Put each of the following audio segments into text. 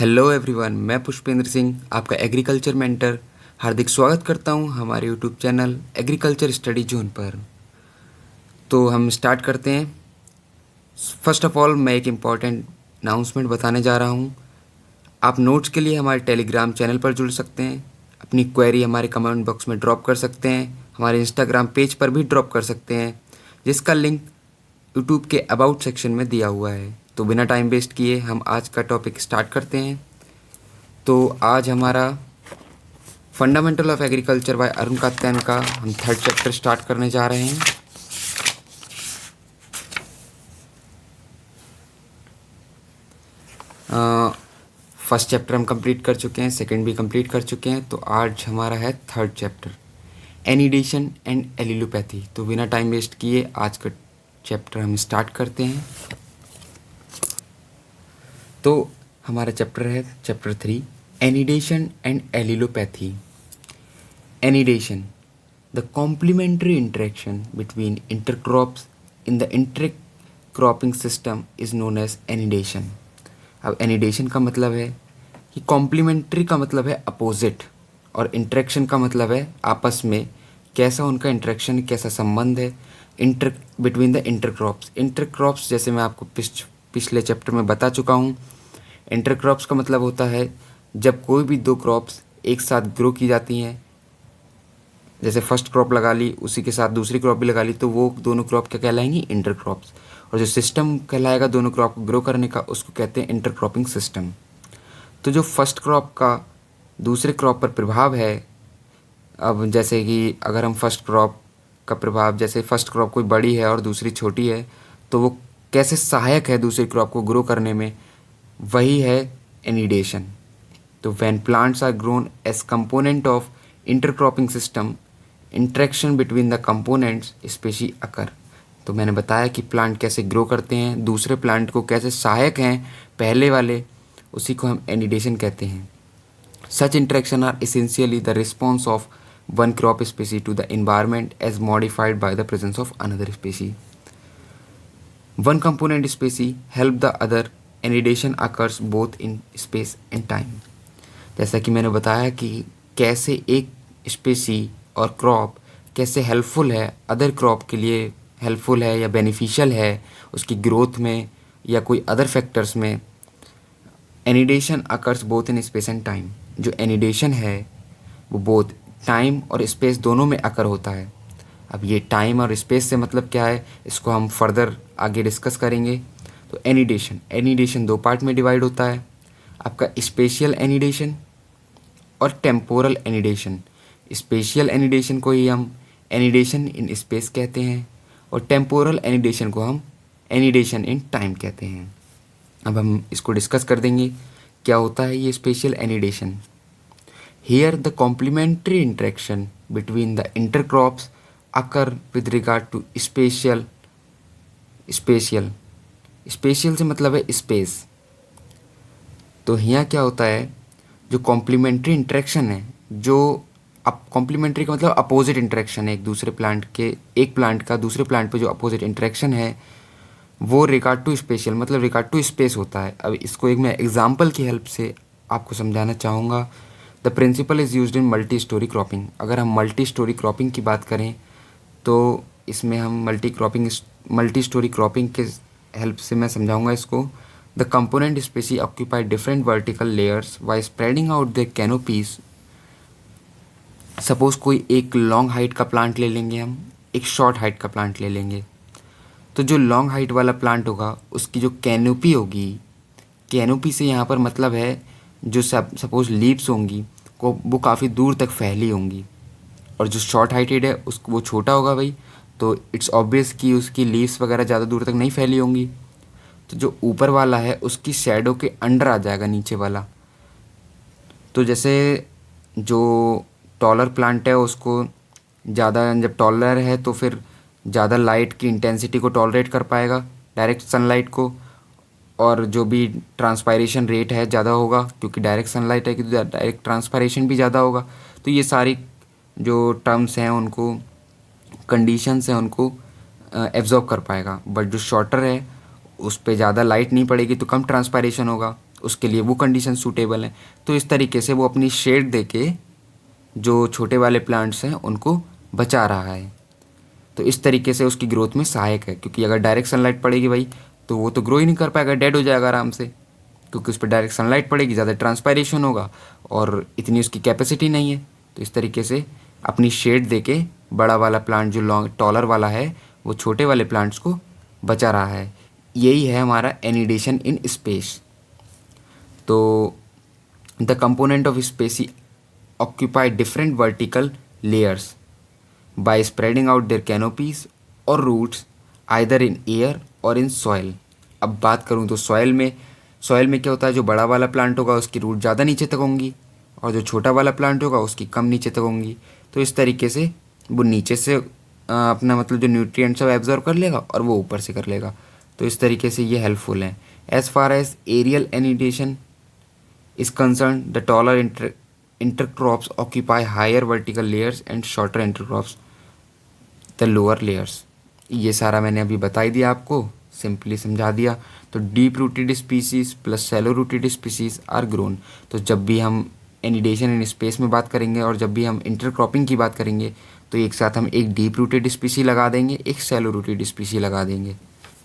Hello everyone, मैं पुष्पेंद्र सिंह, आपका agriculture mentor. हार्दिक स्वागत करता हूं हमारे YouTube channel agriculture study zone पर। तो हम स्टार्ट करते हैं। फर्स्ट ऑफ ऑल मैं एक इम्पॉर्टेंट अनाउंसमेंट बताने जा रहा हूं। आप नोट्स के लिए हमारे टेलीग्राम चैनल पर जुड़ सकते हैं। अपनी क्वेरी हमारे कमेंट बॉक्स में ड्रॉप कर सकते हैं। हमारे इंस्टाग्राम पेज पर भी ड्रॉप कर सकते हैं, जिसका लिंक यूट्यूब के अबाउट सेक्शन में दिया हुआ है। तो बिना टाइम वेस्ट किए हम आज का टॉपिक स्टार्ट करते हैं। तो आज हमारा fundamental of agriculture by Arun Katyayan का हम थर्ड चैप्टर स्टार्ट करने जा रहे हैं। फर्स्ट चैप्टर हम कंप्लीट कर चुके हैं, सेकंड भी कंप्लीट कर चुके हैं। तो आज हमारा है थर्ड चैप्टर, एनिडेशन एंड एलिलोपैथी। तो बिना टाइम वेस्ट किए आज का चैप्टर हम स्टार्ट करते हैं। तो हमारा चैप्टर है chapter 3, annidation and allelopathy. Anidation, the complementary interaction between intercrops in the intercropping system is known as anidation। अब anidation का मतलब है कि complementary का मतलब है अपोजिट, और interaction का मतलब है आपस में कैसा उनका इंटरेक्शन, कैसा संबंध है इंटर बिटवीन द इंटरक्रॉप्स। इंटरक्रॉप्स जैसे मैं आपको पिछले चैप्टर में बता चुका हूँ। इंटरक्रॉप्स का मतलब होता है जब कोई भी दो क्रॉप्स एक साथ ग्रो की जाती हैं, जैसे फर्स्ट क्रॉप लगा ली, उसी के साथ दूसरी क्रॉप भी लगा ली, तो वो दोनों क्रॉप क्या कहलाएंगी? Inter crops. और जो सिस्टम कहलाएगा दोनों क्रॉप को ग्रो करने का, उसको कहते हैं इंटरक्रॉपिंग सिस्टम। तो जो फर्स्ट क्रॉप का दूसरे क्रॉप पर प्रभाव है, अब जैसे कि अगर हम फर्स्ट क्रॉप का प्रभाव, जैसे फर्स्ट क्रॉप कोई बड़ी है और दूसरी छोटी है, तो वो कैसे सहायक है दूसरी क्रॉप को ग्रो करने में, वही है एनिडेशन। तो when plants are grown as component of intercropping system, interaction between the components species occur. तो मैंने बताया कि प्लांट कैसे ग्रो करते हैं, दूसरे प्लांट को कैसे सहायक हैं पहले वाले, उसी को हम एनिडेशन कहते हैं। Such interaction are essentially the response of one crop species to the environment as modified by the presence of another species. One component species help the other, annidation occurs both in space and time. जैसा कि मैंने बताया कि कैसे एक Spacey और crop कैसे helpful है, अदर क्रॉप के लिए हेल्पफुल है या बेनिफिशियल है उसकी ग्रोथ में या कोई अदर फैक्टर्स में। Annidation occurs both in space and time. जो एनिडेशन है वो बोथ टाइम और स्पेस दोनों में अकर होता है। अब ये टाइम और स्पेस से मतलब क्या है, इसको हम फर्दर आगे डिस्कस करेंगे। तो एनिडेशन दो पार्ट में डिवाइड होता है, आपका स्पेशियल एनिडेशन और टेम्पोरल एनिडेशन। स्पेशियल एनिडेशन को ही हम एनिडेशन इन स्पेस कहते हैं, और टेम्पोरल एनिडेशन को हम एनिडेशन इन टाइम कहते हैं। अब हम इसको डिस्कस कर देंगे क्या होता है ये spatial annidation. Here the complementary interaction between the intercrops occur with regard to spatial. Spatial से मतलब है स्पेस। तो यहाँ क्या होता है, जो कॉम्प्लीमेंट्री इंटरेक्शन है, जो अब कॉम्प्लीमेंट्री का मतलब अपोजिट इंटरेक्शन है, एक दूसरे प्लांट के, एक प्लांट का दूसरे प्लांट पे जो अपोजिट इंटरेक्शन है वो रिगार्ड टू स्पेशियल मतलब रिगार्ड टू स्पेस होता है। अब इसको एक मैं एग्जांपल की हेल्प से आपको समझाना चाहूँगा। The principle is used in multi storey cropping. अगर हम मल्टी स्टोरी क्रॉपिंग की बात करें तो इसमें हम मल्टी स्टोरी क्रॉपिंग के हेल्प से मैं समझाऊँगा इसको। The component species occupy different vertical layers by spreading out the canopies. Suppose कोई एक लॉन्ग हाइट का प्लांट ले लेंगे, हम एक शॉर्ट हाइट का प्लांट ले लेंगे। तो जो लॉन्ग हाइट वाला प्लांट होगा उसकी जो कैनोपी होगी, कैनोपी से यहाँ पर मतलब है जो सपोज़ लीव्स होंगी को वो काफ़ी दूर तक फैली होंगी, और जो शॉर्ट हाइटेड है उसको वो छोटा होगा भाई, तो इट्स ऑब्वियस कि उसकी लीव्स वगैरह ज़्यादा दूर तक नहीं फैली होंगी। तो जो ऊपर वाला है उसकी शैडो के अंडर आ जाएगा नीचे वाला। तो जैसे जो टॉलर प्लांट है उसको ज़्यादा, जब टॉलर है तो फिर ज़्यादा लाइट की इंटेंसिटी को टॉलरेट कर पाएगा, डायरेक्ट सनलाइट को, और जो भी ट्रांसपायरेशन रेट है ज़्यादा होगा क्योंकि डायरेक्ट सनलाइट है कि डायरेक्ट ट्रांसपायरेशन भी ज़्यादा होगा। तो ये सारी जो टर्म्स हैं उनको, कंडीशंस हैं उनको एब्जॉर्ब कर पाएगा। बट जो शॉर्टर है उस पर ज़्यादा लाइट नहीं पड़ेगी तो कम ट्रांसपायरेशन होगा, उसके लिए वो कंडीशन सूटेबल हैं। तो इस तरीके से वो अपनी शेड दे के जो छोटे वाले प्लांट्स हैं उनको बचा रहा है। तो इस तरीके से उसकी ग्रोथ में सहायक है, क्योंकि अगर डायरेक्ट सनलाइट पड़ेगी भाई तो वो तो ग्रो ही नहीं कर पाएगा, डेड हो जाएगा आराम से, क्योंकि उस पर डायरेक्ट सनलाइट पड़ेगी, ज़्यादा ट्रांसपायरेशन होगा और इतनी उसकी कैपेसिटी नहीं है। तो इस तरीके से अपनी शेड दे के बड़ा वाला प्लांट जो लॉन्ग टॉलर वाला है वो छोटे वाले प्लांट्स को बचा रहा है। यही है हमारा एनिडेशन इन स्पेस। तो the component of species occupy different vertical layers by spreading out their canopies or roots either in air or in soil। अब बात करूँ तो सॉइल में क्या होता है, जो बड़ा वाला प्लांट होगा उसकी रूट ज़्यादा नीचे तक होंगी और जो छोटा वाला प्लांट होगा उसकी कम नीचे तक होंगी। तो इस तरीके से वो नीचे से अपना मतलब जो न्यूट्रिएंट्स सब एब्जॉर्ब कर लेगा और वो ऊपर से कर लेगा। तो इस तरीके से ये हेल्पफुल है। As far as aerial annidation is concerned, the taller intercrops occupy higher vertical layers and shorter intercrops the lower layers। ये सारा मैंने अभी बता ही दिया आपको, सिंपली समझा दिया। तो deep rooted species plus shallow rooted species are grown. तो जब भी हम एनिडेशन इन स्पेस में बात करेंगे और जब भी हम इंटरक्रॉपिंग की बात करेंगे तो एक साथ हम एक डीप रूटेड स्पीसी लगा देंगे, एक सैलो रूटेड स्पीसी लगा देंगे।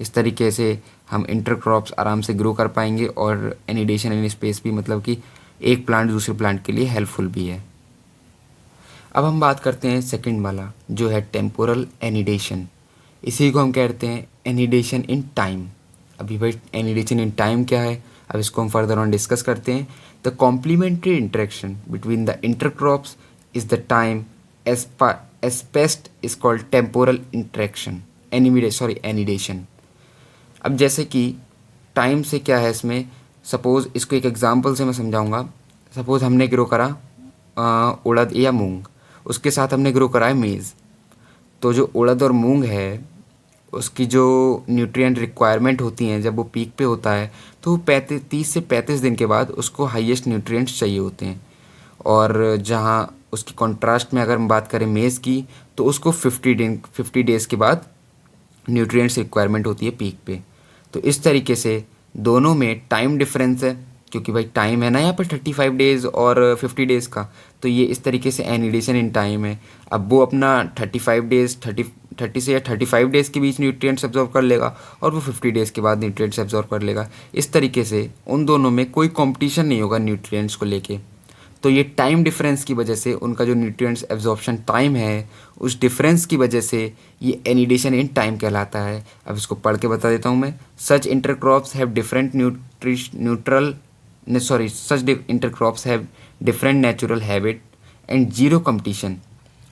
इस तरीके से हम इंटरक्रॉप्स आराम से ग्रो कर पाएंगे और एनिडेशन इन स्पेस भी मतलब कि एक प्लांट दूसरे प्लांट के लिए हेल्पफुल भी है। अब हम बात करते हैं सेकंड वाला जो है टेम्पोरल एनिडेशन। इसी को हम कहते हैं एनिडेशन इन टाइम। अभी भाई एनिडेशन इन टाइम क्या है, अब इसको हम फर्दर ऑन डिस्कस करते हैं। The complementary interaction between the intercrops is the time aspect is called temporal interaction annidation. अब जैसे कि टाइम से क्या है इसमें, सपोज़ इसको एक एग्जांपल से मैं समझाऊंगा। सपोज़ हमने ग्रो करा उड़द या मूंग, उसके साथ हमने ग्रो करा है मेज़। तो जो उड़द और मूंग है उसकी जो न्यूट्रिएंट रिक्वायरमेंट होती हैं जब वो पीक पे होता है तो 30 से 35 दिन के बाद उसको हाईएस्ट न्यूट्रिएंट्स चाहिए होते हैं। और जहाँ उसकी कॉन्ट्रास्ट में अगर हम बात करें मेज़ की तो उसको 50 डेज़ के बाद न्यूट्रिएंट्स रिक्वायरमेंट होती है पीक पे। तो इस तरीके से दोनों में टाइम डिफरेंस है, क्योंकि भाई टाइम है ना यहाँ पर 35 डेज़ और 50 डेज़ का। तो ये इस तरीके से एनिडेशन इन टाइम है। अब वो अपना 30 से या 35 डेज़ के बीच न्यूट्रिएंट्स एब्जॉर्ब कर लेगा और वो 50 डेज़ के बाद न्यूट्रिएंट्स एब्जॉर्ब कर लेगा। इस तरीके से उन दोनों में कोई कॉम्पिटिशन नहीं होगा न्यूट्रिएंट्स को लेके। तो ये टाइम डिफरेंस की वजह से उनका जो न्यूट्रिएंट्स एब्जॉर्प्शन टाइम है उस डिफरेंस की वजह से ये एनिडेशन इन टाइम कहलाता है। अब इसको पढ़ के बता देता हूँ मैं। Such intercrops have different different natural habit and zero competition.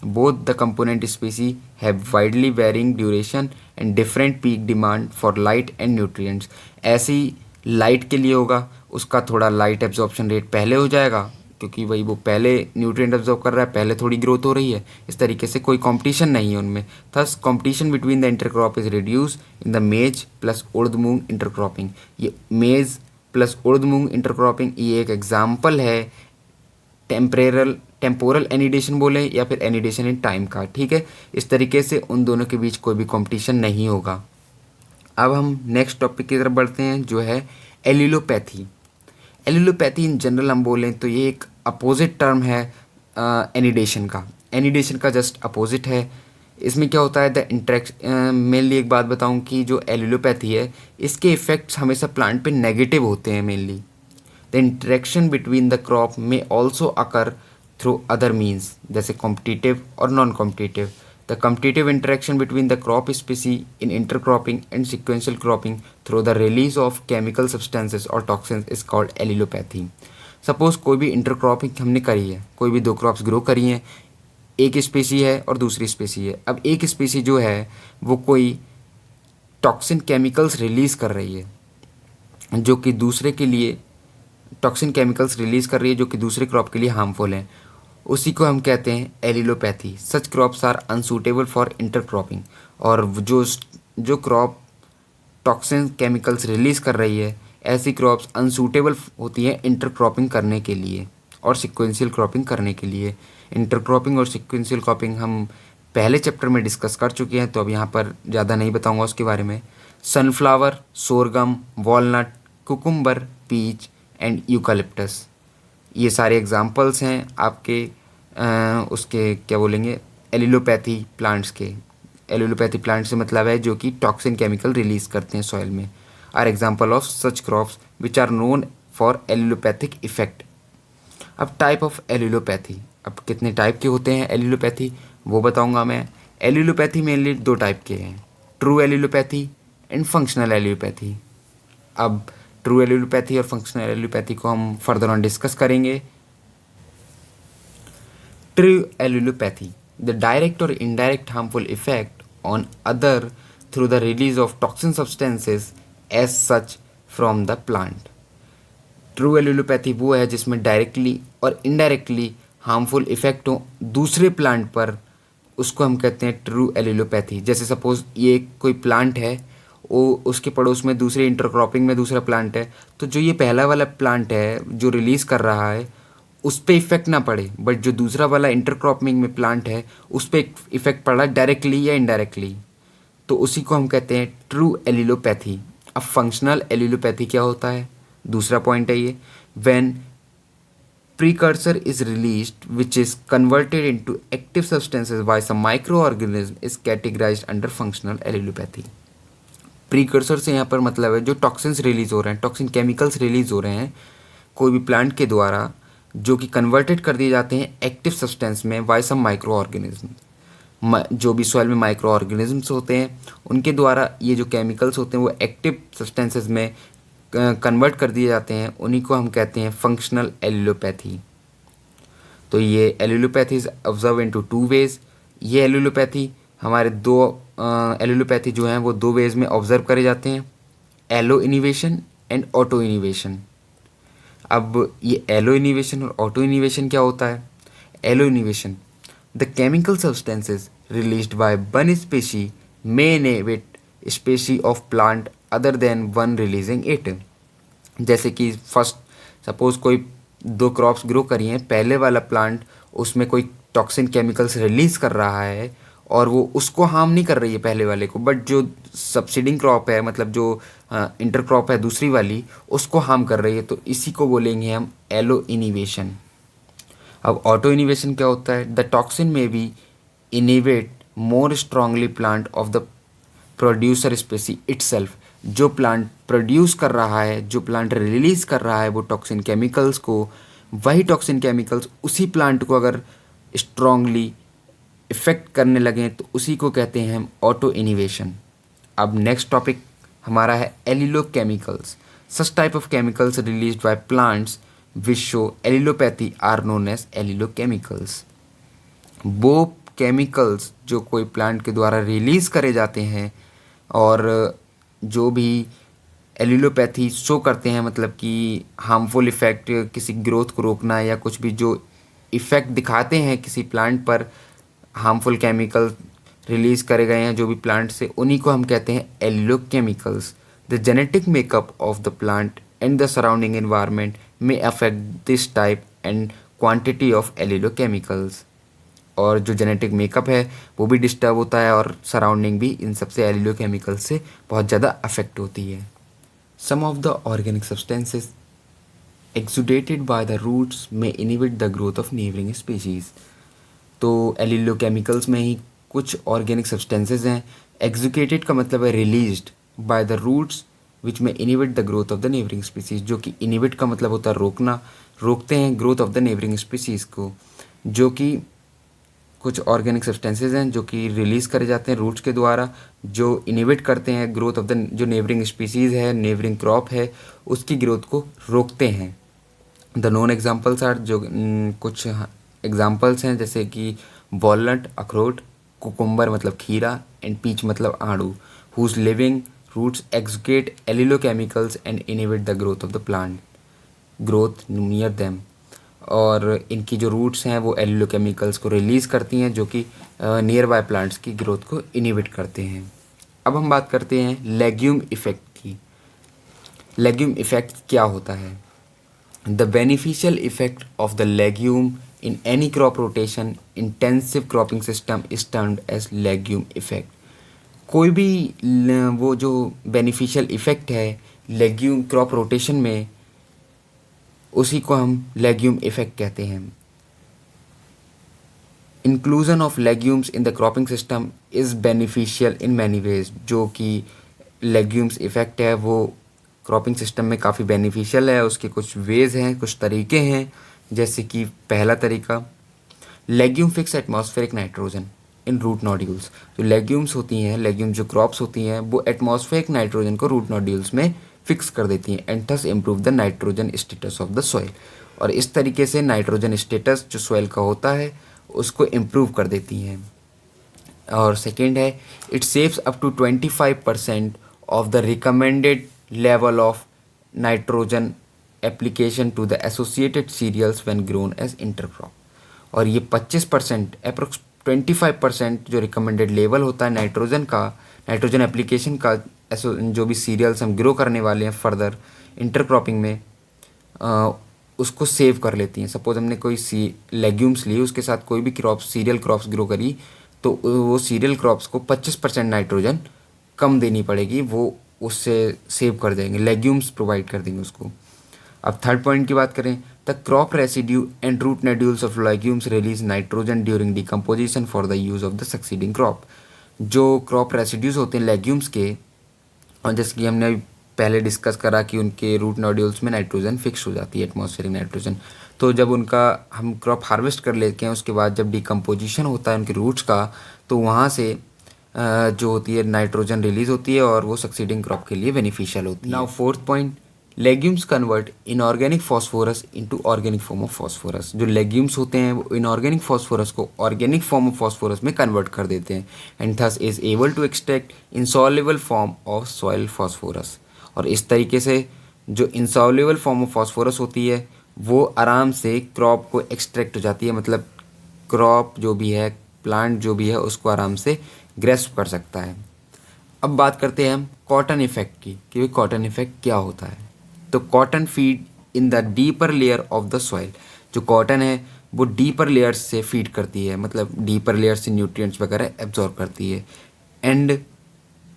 Both the component species have widely varying duration and different peak demand for light and nutrients. ऐसी लाइट के लिए होगा, उसका थोड़ा लाइट एब्जॉर्प्शन रेट पहले हो जाएगा क्योंकि वही वो पहले न्यूट्रिएंट एब्जॉर्ब कर रहा है, पहले थोड़ी ग्रोथ हो रही है। इस तरीके से कोई कंपटीशन नहीं है उनमें। Thus competition between the intercrop is reduce in the मेज प्लस उड़द मूंग इंटरक्रॉपिंग। ये मेज प्लस उड़द मूंग इंटरक्रॉपिंग ये एक एग्जाम्पल है टेम्पोरल एनिडेशन बोले या फिर एनिडेशन इन टाइम का, ठीक है। इस तरीके से उन दोनों के बीच कोई भी कंपटीशन नहीं होगा। अब हम नेक्स्ट टॉपिक की तरफ बढ़ते हैं जो है एलिलोपैथी। एलिलोपैथी इन जनरल हम बोलें तो ये एक अपोजिट टर्म है एनिडेशन का। एनिडेशन का जस्ट अपोजिट है। इसमें क्या होता है द इंटरेक्शन, मेनली एक बात बताऊं कि जो एलिलोपैथी है इसके इफ़ेक्ट्स हमेशा प्लांट पे नेगेटिव होते हैं mainly. The interaction between the crop may also occur through other means जैसे कॉम्पिटिटिव और non competitive. The competitive interaction between the crop species in intercropping and sequential cropping through the release of chemical substances or toxins is called allelopathy। Suppose कोई भी intercropping हमने करी है, कोई भी दो क्रॉप्स ग्रो करी हैं, एक स्पेसी है और दूसरी स्पेसी है। अब एक स्पेसी जो है वो कोई टॉक्सिन केमिकल्स रिलीज़ कर रही है जो कि दूसरे के लिए टॉक्सिन केमिकल्स रिलीज़ कर रही है जो कि दूसरे क्रॉप के लिए हार्मफुल है। उसी को हम कहते हैं allelopathy. Such crops are unsuitable for intercropping. और जो क्रॉप टॉक्सिन केमिकल्स रिलीज़ कर रही है ऐसी क्रॉप्स अनसूटेबल होती हैं इंटरक्रॉपिंग करने के लिए और सिक्वेंशियल क्रॉपिंग करने के लिए। इंटरक्रॉपिंग और सिक्वेंशियल क्रॉपिंग हम पहले चैप्टर में डिस्कस कर चुके हैं तो अब यहाँ पर ज़्यादा नहीं बताऊँगा उसके बारे में। Sunflower, sorghum, walnut, cucumber, peach, and eucalyptus. ये सारे एग्जांपल्स हैं आपके उसके क्या बोलेंगे, एलिलोपैथी प्लांट्स के। एलिलोपैथी प्लांट से मतलब है जो कि टॉक्सिन केमिकल रिलीज करते हैं सॉइल में। Are example of such crops which are known for allelopathic effect. अब टाइप ऑफ एलिलोपैथी, अब कितने टाइप के होते हैं एलिलोपैथी वो बताऊंगा मैं। एलिलोपैथी मेनली दो टाइप के हैं, true allelopathy and functional allelopathy. अब ट्रू एलिलोपैथी और फंक्शनल एलिलोपैथी को हम फर्दर ऑन डिस्कस करेंगे। ट्रू एलिलोपैथी, द डायरेक्ट और indirect harmful effect on other through the release of toxin substances as such from the plant. True allelopathy वो है जिसमें directly और इनडायरेक्टली हार्मफुल इफेक्ट हो दूसरे प्लांट पर, उसको हम कहते हैं ट्रू एलिलोपैथी। जैसे सपोज ये कोई प्लांट है, वो उसके पड़ोस में दूसरे इंटरक्रॉपिंग में दूसरा प्लांट है, तो जो ये पहला वाला प्लांट है जो रिलीज़ कर रहा है उस पर इफेक्ट ना पड़े, बट जो दूसरा वाला इंटरक्रॉपिंग में प्लांट है उस पर इफेक्ट पड़ा डायरेक्टली या इनडायरेक्टली, तो उसी को हम कहते हैं ट्रू एलिलोपैथी। अब फंक्शनल एलिलोपैथी क्या होता है, दूसरा पॉइंट है ये। When precursor is released which is converted into active substances by some microorganism is categorized under functional allelopathy। Precursor से यहाँ पर मतलब है जो टॉक्सिन्स रिलीज हो रहे हैं, टॉक्सिन केमिकल्स रिलीज हो रहे हैं कोई भी प्लांट के द्वारा, जो कि कन्वर्टेड कर दिए जाते हैं एक्टिव सब्सटेंस में बाय सम माइक्रो ऑर्गेनिज्म। जो भी सॉइल में माइक्रो ऑर्गेनिजम्स होते हैं उनके द्वारा ये जो केमिकल्स होते हैं वो एक्टिव सब्सटेंसेस में कन्वर्ट कर दिए जाते हैं, उन्हीं को हम कहते हैं फंक्शनल एलिलोपैथी। तो ये allelopathy is observe into two ways. ये एलिलोपैथी हमारे दो एलिलोपैथी जो हैं वो दो वेज में ऑब्जर्व करे जाते हैं, एलो इनिवेशन एंड ऑटो इनिवेशन। अब ये एलो इनिवेशन और ऑटो इनिवेशन क्या होता है। Allo inhibition, the chemical substances released by one species may inhibit species of plant other than one releasing it. जैसे कि फर्स्ट सपोज कोई दो क्रॉप्स ग्रो करी हैं, पहले वाला प्लांट उसमें कोई टॉक्सिन केमिकल्स रिलीज कर रहा है और वो उसको हार्म नहीं कर रही है पहले वाले को, बट जो सब्सिडिंग क्रॉप है मतलब जो इंटर क्रॉप है दूसरी वाली उसको हार्म कर रही है, तो इसी को बोलेंगे हम एलो इनिवेशन। अब ऑटो इनिवेशन क्या होता है, the toxin may be inhibit more strongly plant of the producer species itself. जो प्लांट प्रोड्यूस कर रहा है, जो प्लांट रिलीज कर रहा है वो टॉक्सिन केमिकल्स को, वही टॉक्सिन केमिकल्स उसी प्लांट को अगर स्ट्रांगली इफेक्ट करने लगें तो उसी को कहते हैं हम ऑटो इनिवेशन। अब नेक्स्ट टॉपिक हमारा है allelochemicals. Such type of chemicals released by plants which show allelopathy are known as allelochemicals. वो केमिकल्स जो कोई प्लांट के द्वारा रिलीज करे जाते हैं और जो भी एलिलोपैथी शो करते हैं, मतलब कि हार्मफुल इफ़ेक्ट, किसी ग्रोथ को रोकना या कुछ भी जो इफ़ेक्ट दिखाते हैं किसी प्लांट पर, हार्मफुल केमिकल रिलीज करे गए हैं जो भी प्लांट से, उन्हीं को हम कहते हैं allelochemicals. The genetic makeup of the plant and the surrounding environment may affect this type and quantity of allelochemicals. और जो जेनेटिक मेकअप है वो भी डिस्टर्ब होता है और सराउंडिंग भी इन सबसे एलिलो केमिकल से बहुत ज़्यादा अफेक्ट होती है। Some of the organic substances exudated by the roots may inhibit the growth of neighbouring species. तो एलिलो केमिकल्स में ही कुछ ऑर्गेनिक सब्सटेंसेस हैं, एक्सुकेटेड का मतलब है रिलीज्ड, बाय द रूट्स विच में inhibit the growth of the neighbouring species. जो कि इनहिबिट का मतलब होता है रोकना, रोकते हैं growth of the neighbouring species को। जो कि कुछ ऑर्गेनिक सब्सटेंसेस हैं जो कि रिलीज़ करे जाते हैं रूट्स के द्वारा, जो इनहिबिट करते हैं ग्रोथ ऑफ द जो नेबरिंग स्पीसीज़ है, नेबरिंग क्रॉप है, उसकी ग्रोथ को रोकते हैं। द नोन एग्जाम्पल्स आर, जो कुछ एग्जाम्पल्स हैं जैसे कि वॉलनट अखरोट, कुकुम्बर मतलब खीरा एंड पीच मतलब आड़ू, whose living roots exudate allelochemicals and inhibit the growth of the plant growth near them. और इनकी जो रूट्स हैं वो एलिलो केमिकल्स को रिलीज़ करती हैं जो कि नियर बाय प्लांट्स की ग्रोथ को इनहिबिट करते हैं। अब हम बात करते हैं लेग्यूम इफेक्ट की। लेग्यूम इफेक्ट क्या होता है। The beneficial effect of the legume in any crop rotation intensive cropping system is termed as legume effect. कोई भी वो जो बेनिफिशियल इफेक्ट है लेग्यूम क्रॉप रोटेशन में उसी को हम लेग्यूम इफेक्ट कहते हैं। Inclusion of legumes in the cropping system is beneficial in many ways. जो कि लेग्यूम्स इफेक्ट है वो क्रॉपिंग सिस्टम में काफ़ी बेनिफिशियल है। उसके कुछ वेज हैं, कुछ तरीके हैं, जैसे कि पहला तरीका, legume fix atmospheric nitrogen in root nodules. जो लेग्यूम्स होती हैं, लेग्यूम जो क्रॉप्स होती हैं, वो एटमॉस्फेरिक नाइट्रोजन को रूट नोड्यूल्स में फिक्स कर देती हैं and thus improve the nitrogen status of the soil. और इस तरीके से नाइट्रोजन स्टेटस जो सॉइल का होता है उसको इम्प्रूव कर देती हैं। और सेकेंड है, it saves up to 25% of the recommended level of nitrogen application to the associated cereals when grown as intercrop. और ये 25% अप्रोक्स 25% जो रिकमेंडेड लेवल होता है नाइट्रोजन का, नाइट्रोजन एप्लीकेशन का, जो भी सीरियल्स हम ग्रो करने वाले हैं फर्दर इंटरक्रॉपिंग में, उसको सेव कर लेती हैं। सपोज हमने कोई लेग्यूम्स ली, उसके साथ कोई भी क्रॉप्स, सीरियल क्रॉप्स ग्रो करी, तो वो सीरियल क्रॉप्स को 25% नाइट्रोजन कम देनी पड़ेगी, वो उससे सेव कर देंगे, लेग्यूम्स प्रोवाइड कर देंगे उसको। अब थर्ड पॉइंट की बात करें, the crop residue and root nodules of legumes release nitrogen during decomposition for the use of the succeeding crop. जो क्रॉप रेसिड्यूज होते हैं लेग्यूम्स के, और जैसे कि हमने अभी पहले डिस्कस करा कि उनके रूट नोड्यूल्स में नाइट्रोजन फिक्स हो जाती है, एटमॉस्फेरिक नाइट्रोजन। तो जब उनका हम क्रॉप हार्वेस्ट कर लेते हैं, उसके बाद जब डिकम्पोजिशन होता है उनके रूट्स का, तो वहाँ से जो होती है नाइट्रोजन रिलीज होती है और वो सक्सीडिंग क्रॉप के लिए बेनिफिशियल होती है। Now fourth point, legumes convert inorganic phosphorus into organic form of phosphorus. जो लेग्यूम्स होते हैं वो इनऑर्गेनिक फॉस्फोरस को ऑर्गेनिक फॉर्म ऑफ फॉस्फोरस में कन्वर्ट कर देते हैं and thus is able to extract insoluble form of soil phosphorus. और इस तरीके से जो इंसॉल्युबल फॉर्म ऑफ फॉस्फोरस होती है वो आराम से क्रॉप को एक्सट्रैक्ट हो जाती है, मतलब क्रॉप जो भी है, प्लांट जो भी है, उसको आराम से ग्रेस्प कर सकता है। अब बात करते हैं हम कॉटन इफेक्ट की कि कॉटन इफेक्ट क्या होता है। तो cotton feed in the deeper layer of the soil. जो कॉटन है वो डीपर लेयर्स से फीड करती है, मतलब डीपर लेयर से न्यूट्रिएंट्स वगैरह एब्जॉर्ब करती है and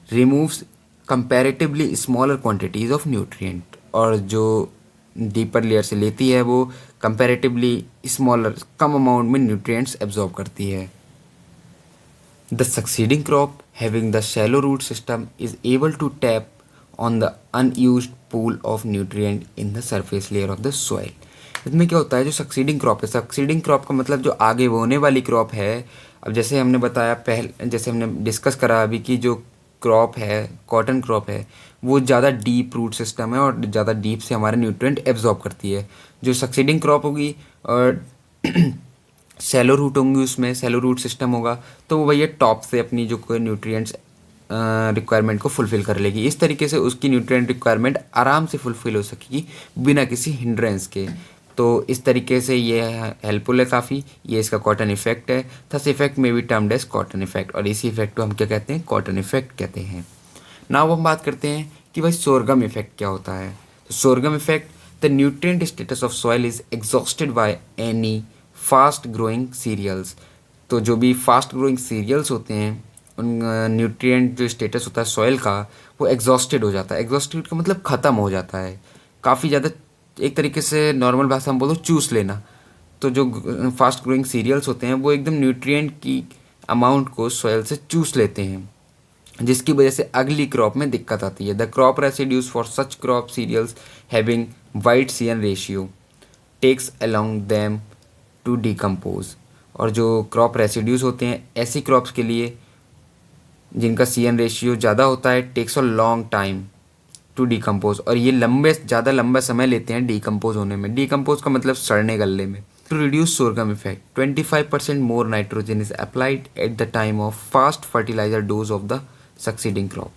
removes comparatively smaller quantities of nutrient. और जो डीपर लेयर से लेती है वो कंपैरेटिवली स्मॉलर, कम अमाउंट में न्यूट्रिएंट्स एब्जॉर्ब करती है। The succeeding crop, having the shallow root system, is able to tap on the unused pool of nutrient in the surface layer of the soil. इसमें क्या होता है, जो सक्सीडिंग क्रॉप है, succeeding crop का मतलब जो आगे होने वाली क्रॉप है। अब जैसे हमने बताया पहले, जैसे हमने डिस्कस करा अभी कि जो क्रॉप है, कॉटन क्रॉप है, वो ज़्यादा डीप रूट सिस्टम है और ज़्यादा डीप से हमारे न्यूट्रिएंट एब्जॉर्ब करती है। जो सक्सीडिंग क्रॉप होगी और सैलो रूट होंगी, उसमें सैलो रूट सिस्टम होगा, तो वो भैया टॉप से अपनी जो कोई न्यूट्रिएंट्स रिक्वायरमेंट को फुलफ़िल कर लेगी। इस तरीके से उसकी न्यूट्रिएंट रिक्वायरमेंट आराम से फुलफ़िल हो सकेगी बिना किसी हिंड्रेंस के। तो इस तरीके से ये हेल्पफुल है काफ़ी। ये इसका कॉटन इफेक्ट है। थस इफेक्ट में भी टर्म्ड एज कॉटन इफेक्ट, और इसी इफेक्ट को हम क्या कहते हैं, कॉटन इफेक्ट कहते हैं। नाउ हम बात करते हैं कि भाई सोरगम इफेक्ट क्या होता है। तो sorghum effect, the nutrient status of soil is exhausted by any fast growing cereals. तो जो भी फास्ट ग्रोइंग सीरियल्स होते हैं उन न्यूट्रिएंट जो स्टेटस होता है सॉइल का वो एग्जॉस्टेड हो जाता है। एग्जॉस्टेड का मतलब ख़त्म हो जाता है काफ़ी ज़्यादा, एक तरीके से नॉर्मल भाषा में बोलो चूस लेना। तो जो फास्ट ग्रोइंग सीरियल्स होते हैं वो एकदम न्यूट्रिएंट की अमाउंट को सॉइल से चूस लेते हैं, जिसकी वजह से अगली क्रॉप में दिक्कत आती है। The crop residues for such crop cereals having wide CN ratio takes along them to decompose. और जो क्रॉप रेसिड्यूज होते हैं ऐसी क्रॉप्स के लिए जिनका CN रेशियो ज़्यादा होता है, takes a long time to decompose, और ये ज़्यादा लंबा समय लेते हैं डिकम्पोज होने में। डिकम्पोज का मतलब सड़ने गलने में। To reduce sorghum effect, 25% more nitrogen is applied at the time of fast fertiliser dose of the succeeding crop.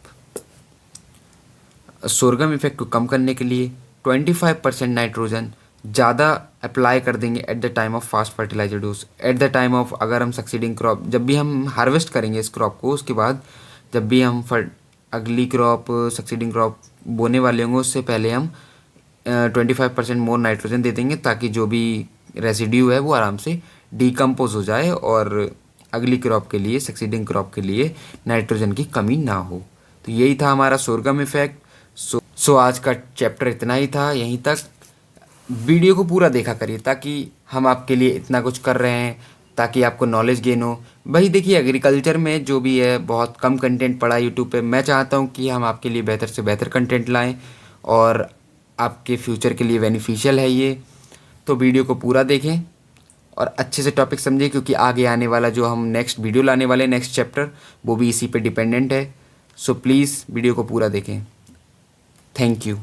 Sorghum effect को कम करने के लिए 25% नाइट्रोजन ज़्यादा अप्लाई कर देंगे at the time of fast fertiliser dose. At the time of, अगर हम सक्सीडिंग क्रॉप, जब भी हम हार्वेस्ट करेंगे इस क्रॉप को, उसके बाद जब भी हम अगली क्रॉप सक्सीडिंग क्रॉप बोने वाले होंगे, उससे पहले हम 25% मोर नाइट्रोजन दे देंगे, ताकि जो भी रेसिड्यू है वो आराम से डिकम्पोज हो जाए और अगली क्रॉप के लिए, सक्सीडिंग क्रॉप के लिए नाइट्रोजन की कमी ना हो। तो यही था हमारा सोरगम इफेक्ट। सो आज का चैप्टर इतना ही था, यहीं तक। वीडियो को पूरा देखा करिए, ताकि हम आपके लिए इतना कुछ कर रहे हैं ताकि आपको नॉलेज गेन हो। वही देखिए, एग्रीकल्चर में जो भी है बहुत कम कंटेंट पड़ा है यूट्यूब पे। मैं चाहता हूँ कि हम आपके लिए बेहतर से बेहतर कंटेंट लाएं और आपके फ्यूचर के लिए बेनिफिशियल है ये। तो वीडियो को पूरा देखें और अच्छे से टॉपिक समझें, क्योंकि आगे आने वाला जो हम नेक्स्ट वीडियो लाने वाले हैं, नेक्स्ट चैप्टर, वो भी इसी पे डिपेंडेंट है। सो प्लीज़ वीडियो को पूरा देखें। Thank you.